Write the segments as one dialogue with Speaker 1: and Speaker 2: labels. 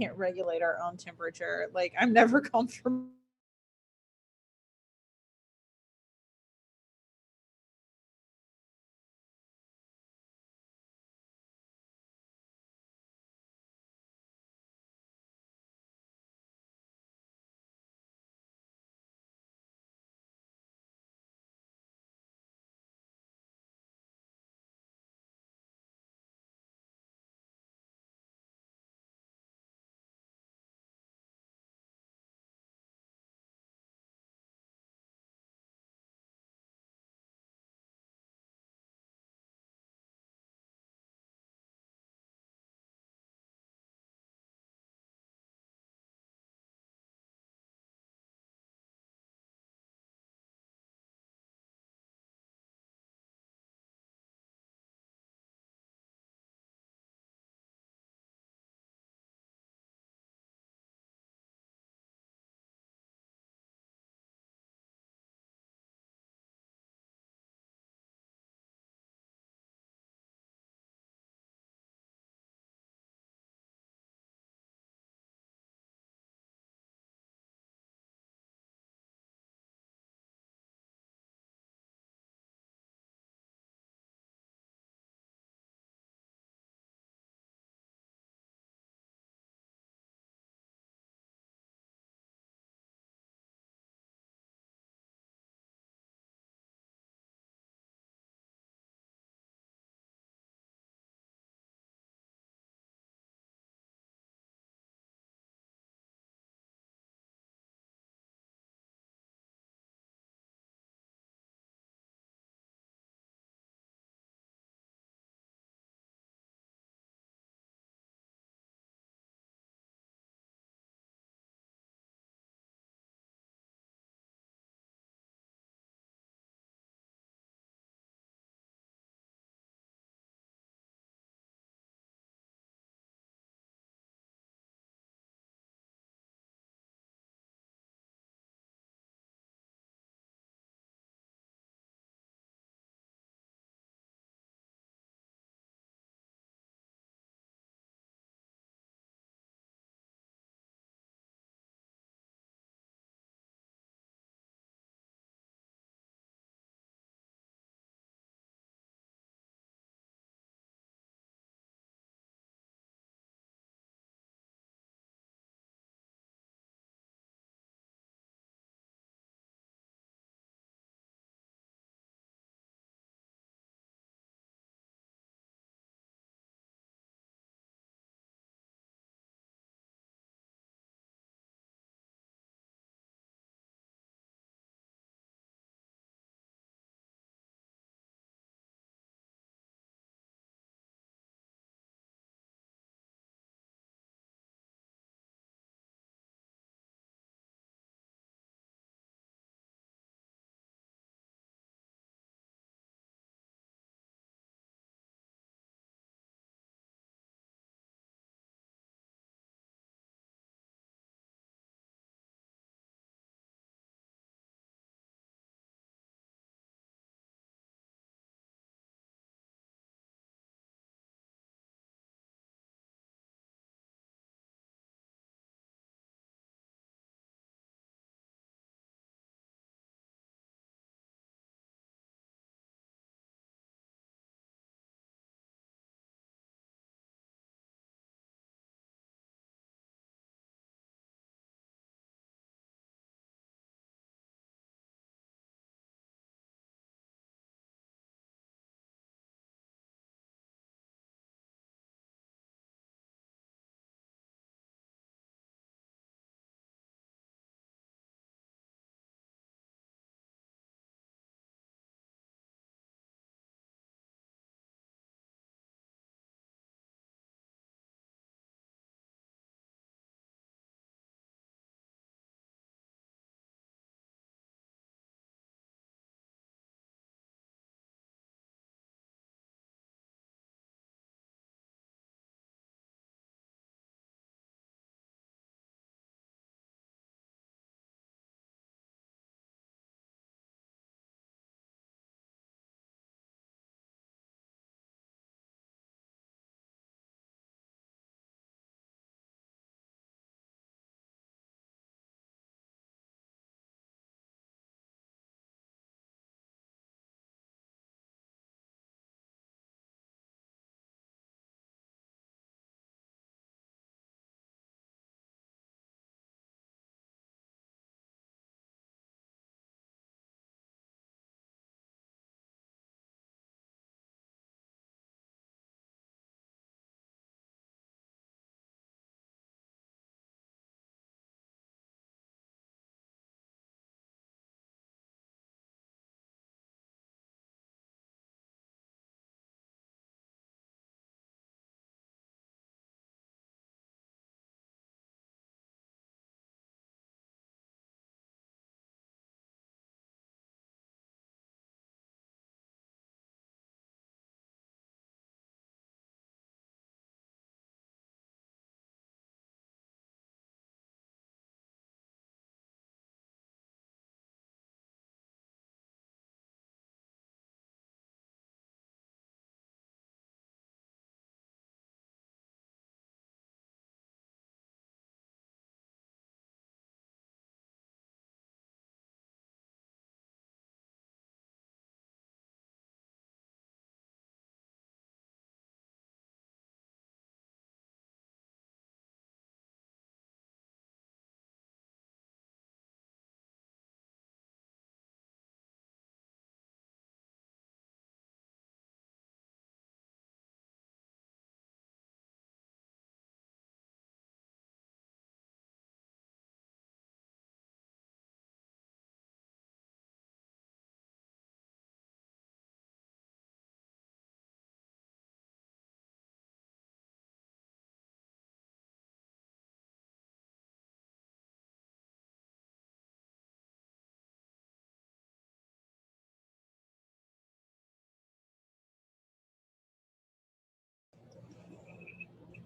Speaker 1: can't regulate our own temperature. Like I'm never comfortable in my own skin.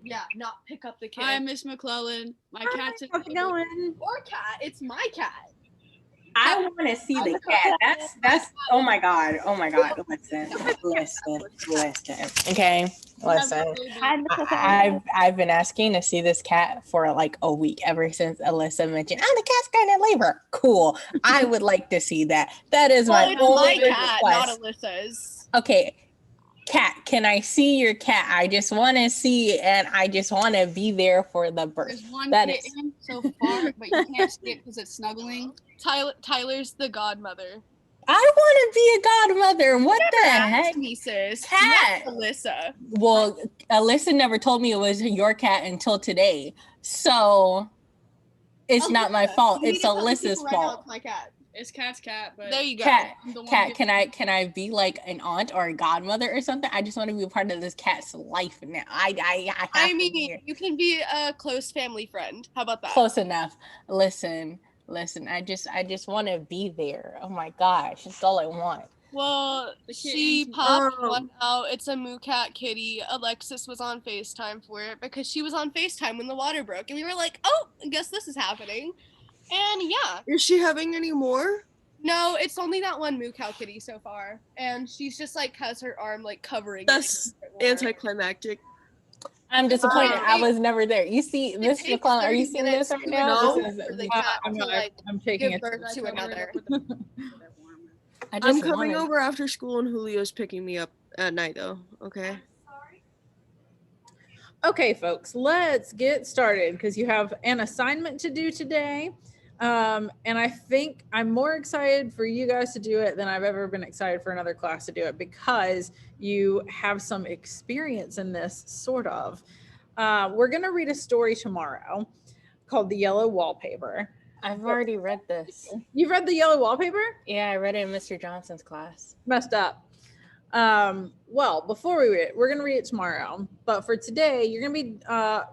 Speaker 2: not pick up the kid.
Speaker 3: Hi, Miss McClellan. My cat's in
Speaker 1: How's it going?
Speaker 2: Or cat. It's my cat.
Speaker 4: I want to see the cat. That's oh my god. Listen. Okay, listen. I've been asking to see this cat for like a week ever since Alyssa mentioned. Oh, the cat's going in labor. Cool. I would like to see that. That is my only
Speaker 2: cat,
Speaker 4: request.
Speaker 2: not Alyssa's.
Speaker 4: Okay. Cat, can I see your cat? I just want to see it, and I just want to be there for the birth.
Speaker 3: There's one kitten so far, but you can't see it because it's snuggling. Tyler's the godmother.
Speaker 4: I want to be a godmother. What the heck?
Speaker 2: Me, sis.
Speaker 4: Cat.
Speaker 2: Alyssa.
Speaker 4: Well, Alyssa never told me it was your cat until today, so it's not my fault. It's Alyssa's fault.
Speaker 2: My cat.
Speaker 3: It's Cat's cat, but
Speaker 2: there you go.
Speaker 4: Cat, can I be like an aunt or a godmother or something? I just want to be a part of this cat's life now. I
Speaker 2: mean, you can be a close family friend. How about that?
Speaker 4: Close enough. Listen. I just want to be there. Oh my gosh, that's all I want.
Speaker 2: Well, she popped one out. It's a moo cat kitty. Alexis was on FaceTime for it because she was on FaceTime when the water broke, and we were like, "Oh, I guess this is happening." And yeah.
Speaker 5: Is she having any more?
Speaker 2: No, it's only that one moo cow kitty so far. And she's just like has her arm like covering.
Speaker 5: That's anticlimactic.
Speaker 4: I'm disappointed. I was never there. You see, Miss McClellan, are you seeing this right now?
Speaker 5: No.
Speaker 1: I'm taking it
Speaker 2: to another.
Speaker 5: I'm coming over after school and Julio's picking me up at night though. Okay.
Speaker 1: Okay, folks, let's get started because you have an assignment to do today. And I think I'm more excited for you guys to do it than I've ever been excited for another class to do it because you have some experience in this, sort of. We're going to read a story tomorrow called The Yellow Wallpaper.
Speaker 4: I've already read this.
Speaker 1: You've read The Yellow Wallpaper?
Speaker 4: Yeah, I read it in Mr. Johnson's class.
Speaker 1: Messed up. Well, before we read it, we're going to read it tomorrow. But for today, you're going to be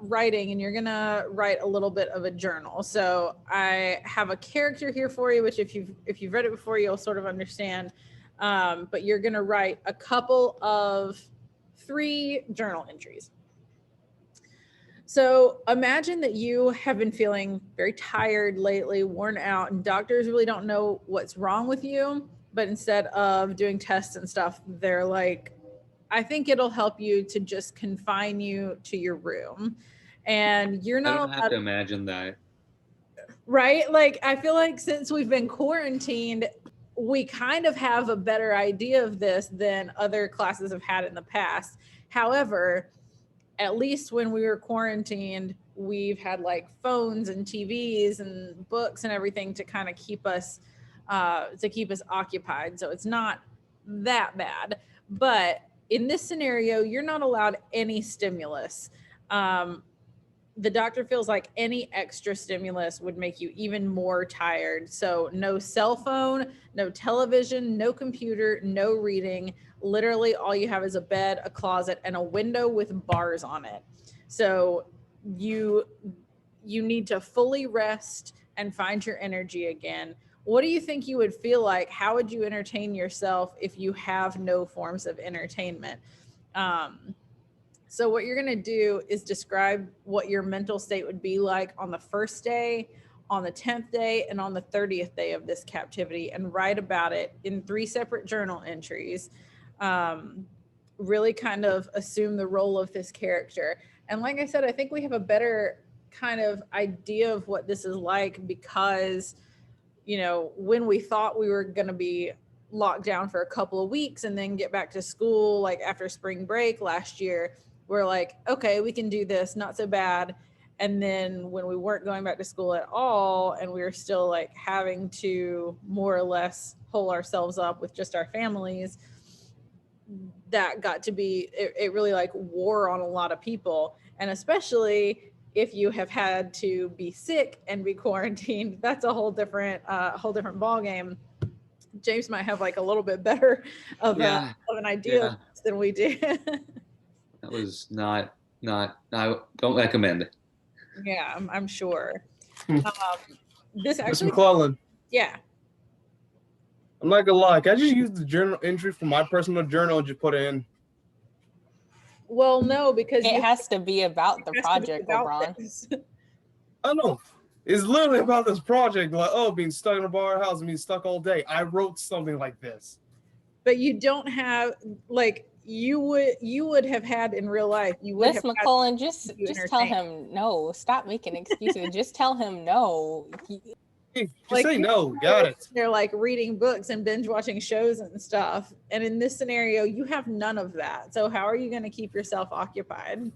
Speaker 1: writing, and you're going to write a little bit of a journal. So I have a character here for you, which if you've read it before, you'll sort of understand. But you're going to write a couple of 3 journal entries. So imagine that you have been feeling very tired lately, worn out, and doctors really don't know what's wrong with you. But instead of doing tests and stuff, they're like, I think it'll help you to just confine you to your room. And you're not
Speaker 6: allowed. I don't have to imagine that.
Speaker 1: Right? Like, I feel like since we've been quarantined, we kind of have a better idea of this than other classes have had in the past. However, at least when we were quarantined, we've had like phones and TVs and books and everything to kind of keep us occupied. So it's not that bad. But in this scenario, you're not allowed any stimulus. The doctor feels like any extra stimulus would make you even more tired. So no cell phone, no television, no computer, no reading. Literally all you have is a bed, a closet, and a window with bars on it. So you need to fully rest and find your energy again. What do you think you would feel like? How would you entertain yourself if you have no forms of entertainment? So what you're going to do is describe what your mental state would be like on the first day, on the 10th day, and on the 30th day of this captivity, and write about it in 3 separate journal entries. Really kind of assume the role of this character. And like I said, I think we have a better kind of idea of what this is like because, you know, when we thought we were going to be locked down for a couple of weeks and then get back to school, like after spring break last year, we're like, okay, we can do this, not so bad. And then when we weren't going back to school at all, and we were still like having to more or less hole ourselves up with just our families, that got to be, it really like wore on a lot of people. And especially if you have had to be sick and be quarantined, that's a whole different ball game. James might have like a little bit better of an idea of this than we do.
Speaker 6: That was not, I don't recommend it.
Speaker 1: Yeah, I'm sure. This actually,
Speaker 7: Miss McClellan.
Speaker 1: Yeah.
Speaker 7: I'm not gonna lie, can I just use the journal entry from my personal journal and just put it in?
Speaker 1: Well, no, because
Speaker 4: It has to be about the
Speaker 1: it has to be
Speaker 4: project,
Speaker 1: about
Speaker 4: LeBron.
Speaker 1: this.
Speaker 8: I know. It's literally about this project, like, oh, being stuck in a bar house and being stuck all day. I wrote something like this.
Speaker 1: But you don't have like you would have had in real life. You would
Speaker 4: Miss
Speaker 1: have
Speaker 4: McCullen, just tell
Speaker 1: entertained.
Speaker 4: him no. Stop making excuses. Just tell him no.
Speaker 8: Just
Speaker 1: Like,
Speaker 8: say no. Got it.
Speaker 1: They're like reading books and binge watching shows and stuff. And in this scenario, you have none of that. So how are you going to keep yourself occupied?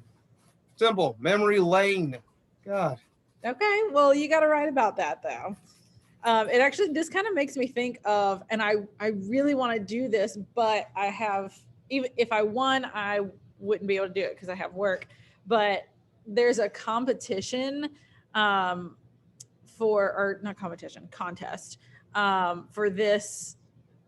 Speaker 8: Simple. Memory lane. God.
Speaker 1: Okay, well, you got to write about that though. It actually, this kind of makes me think of, and I really want to do this, but I have, even if I won, I wouldn't be able to do it because I have work. But there's a competition or not competition, contest for this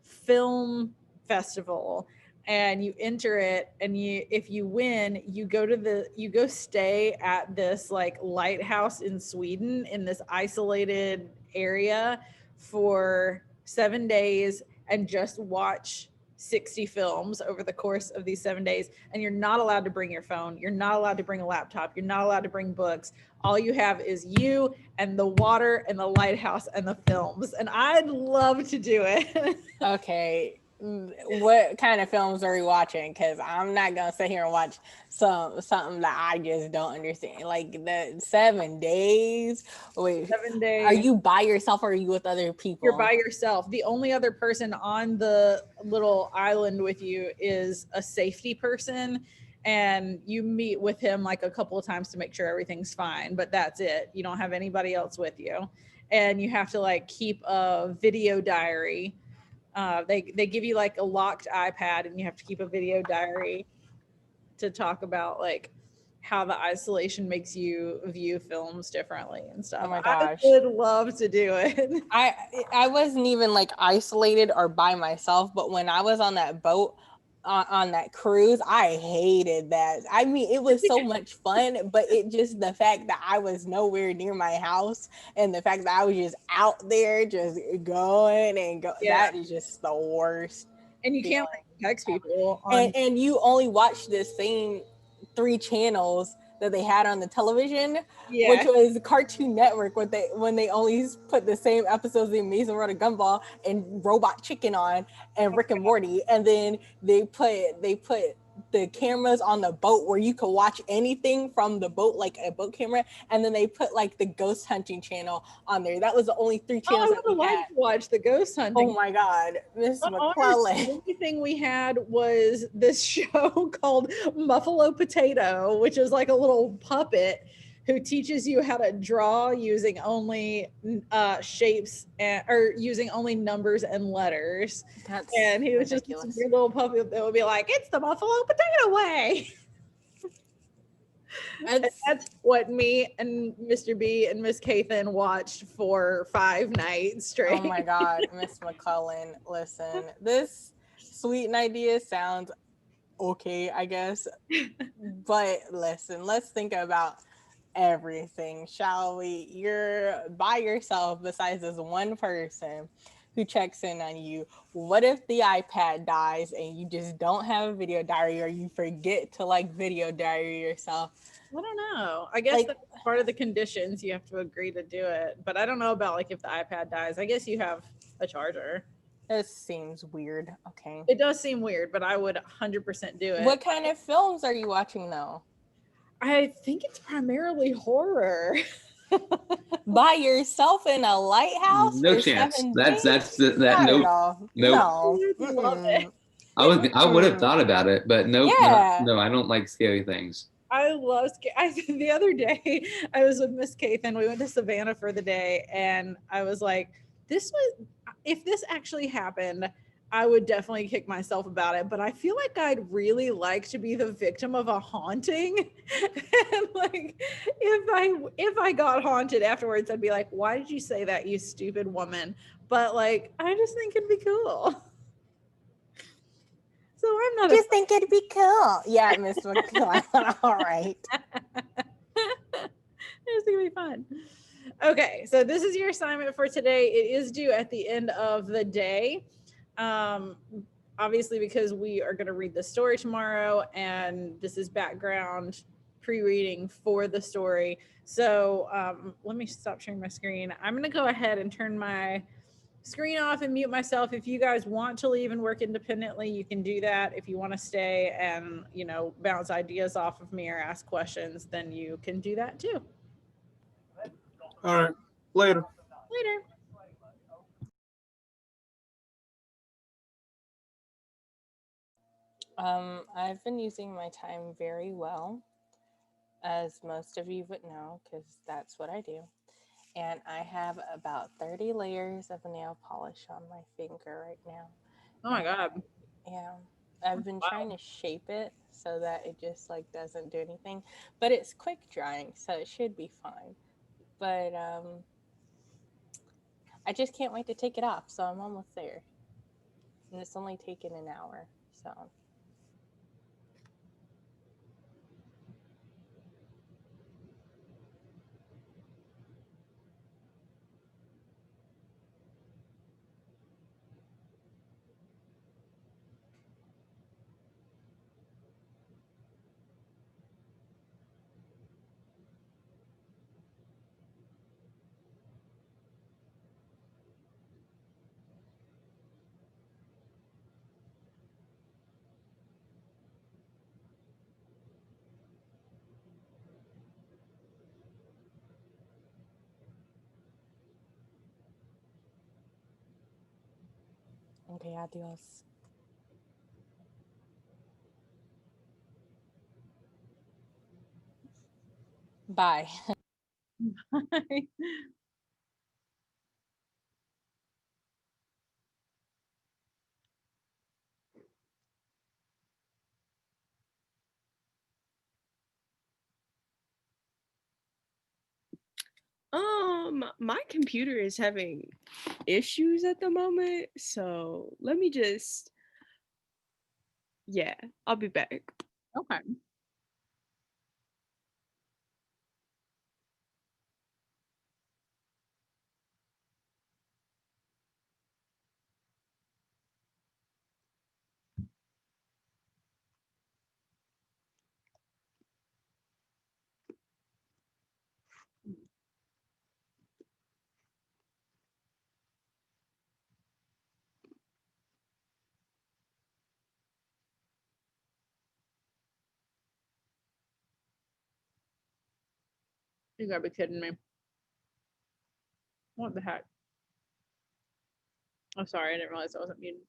Speaker 1: film festival, and you enter it, and if you win, you go stay at this like lighthouse in Sweden in this isolated area for 7 days and just watch 60 films over the course of these 7 days. And you're not allowed to bring your phone, you're not allowed to bring a laptop, you're not allowed to bring books. All you have is you and the water and the lighthouse and the films. And I'd love to do it.
Speaker 4: Okay, what kind of films are we watching? Because I'm not gonna sit here and watch something that I just don't understand. Like the 7 days. Wait,
Speaker 1: 7 days.
Speaker 4: are you by yourself or are you with other people?
Speaker 1: You're by yourself. The only other person on the little island with you is a safety person, and you meet with him like a couple of times to make sure everything's fine, but that's it. You don't have anybody else with you, and you have to like keep a video diary. They give you like a locked iPad, and you have to keep a video diary to talk about like how the isolation makes you view films differently and stuff.
Speaker 4: Oh my gosh.
Speaker 1: I would love to do it.
Speaker 4: I wasn't even like isolated or by myself, but when I was on that boat, on that cruise, I hated that. I mean, it was so much fun, but it just, the fact that I was nowhere near my house and the fact that I was just out there just going and go, that is just the worst.
Speaker 1: And you can't like text people on
Speaker 4: and you only watch the same 3 channels that they had on the television, which was Cartoon Network, when they only put the same episodes of The Amazing World of Gumball and Robot Chicken on and Rick and Morty, and then they put the cameras on the boat where you could watch anything from the boat, like a boat camera, and then they put like the ghost hunting channel on there. That was the only 3 channels
Speaker 1: I would like to watch the ghost hunting.
Speaker 4: Oh my god, Miss McClellan.
Speaker 1: The only thing we had was this show called Muffalo Potato, which is like a little puppet who teaches you how to draw using only shapes or using only numbers and letters. And he was ridiculous. Just this weird little puppet that would be like, "It's the Muffalo Potato way." That's what me and Mr. B and Miss Kathan watched for 5 nights straight.
Speaker 4: Oh my god, Miss McCullen, listen, this sweet idea sounds okay, I guess, but listen, let's think about everything, shall we? You're by yourself besides this one person who checks in on you. What if the iPad dies and you just don't have a video diary, or you forget to like video diary yourself?
Speaker 1: I don't know. I guess that's part of the conditions. You have to agree to do it. But I don't know about like if the iPad dies. I guess you have a charger.
Speaker 4: It seems weird. Okay.
Speaker 1: It does seem weird, but I would 100% do it.
Speaker 4: What kind of films are you watching though?
Speaker 1: I think it's primarily horror.
Speaker 4: By yourself in a lighthouse?
Speaker 6: No chance. No. I would have thought about it, but no, I don't like scary things.
Speaker 1: I love the other day I was with Miss Kathan. We went to Savannah for the day, and I was like, if this actually happened, I would definitely kick myself about it, but I feel like I'd really like to be the victim of a haunting. And like if I got haunted afterwards, I'd be like, "Why did you say that, you stupid woman?" But like I just think it'd be cool. So I'm not
Speaker 4: just think it'd be cool. Yeah, Miss McCullen. All right.
Speaker 1: It's gonna be fun. Okay, so this is your assignment for today. It is due at the end of the day. obviously because we are going to read the story tomorrow and this is background pre-reading for the story. So let me stop sharing my screen. I'm going to go ahead and turn my screen off and mute myself. If you guys want to leave and work independently, you can do that. If you want to stay and, you know, bounce ideas off of me or ask questions, then you can do that too.
Speaker 8: All right. Later.
Speaker 1: Later.
Speaker 4: I've been using my time very well, as most of you would know, because that's what I do. And I have about 30 layers of nail polish on my finger right now.
Speaker 1: Oh my God.
Speaker 4: Yeah. I've been trying to shape it so that it just like doesn't do anything, but it's quick drying, so it should be fine. But I just can't wait to take it off, so I'm almost there. And it's only taken an hour, so. Okay, adios. Bye.
Speaker 1: Bye.
Speaker 5: My computer is having issues at the moment, so let me just, yeah, I'll be back.
Speaker 1: Okay. You gotta be kidding me. What the heck? I'm sorry, I didn't realize I wasn't muted.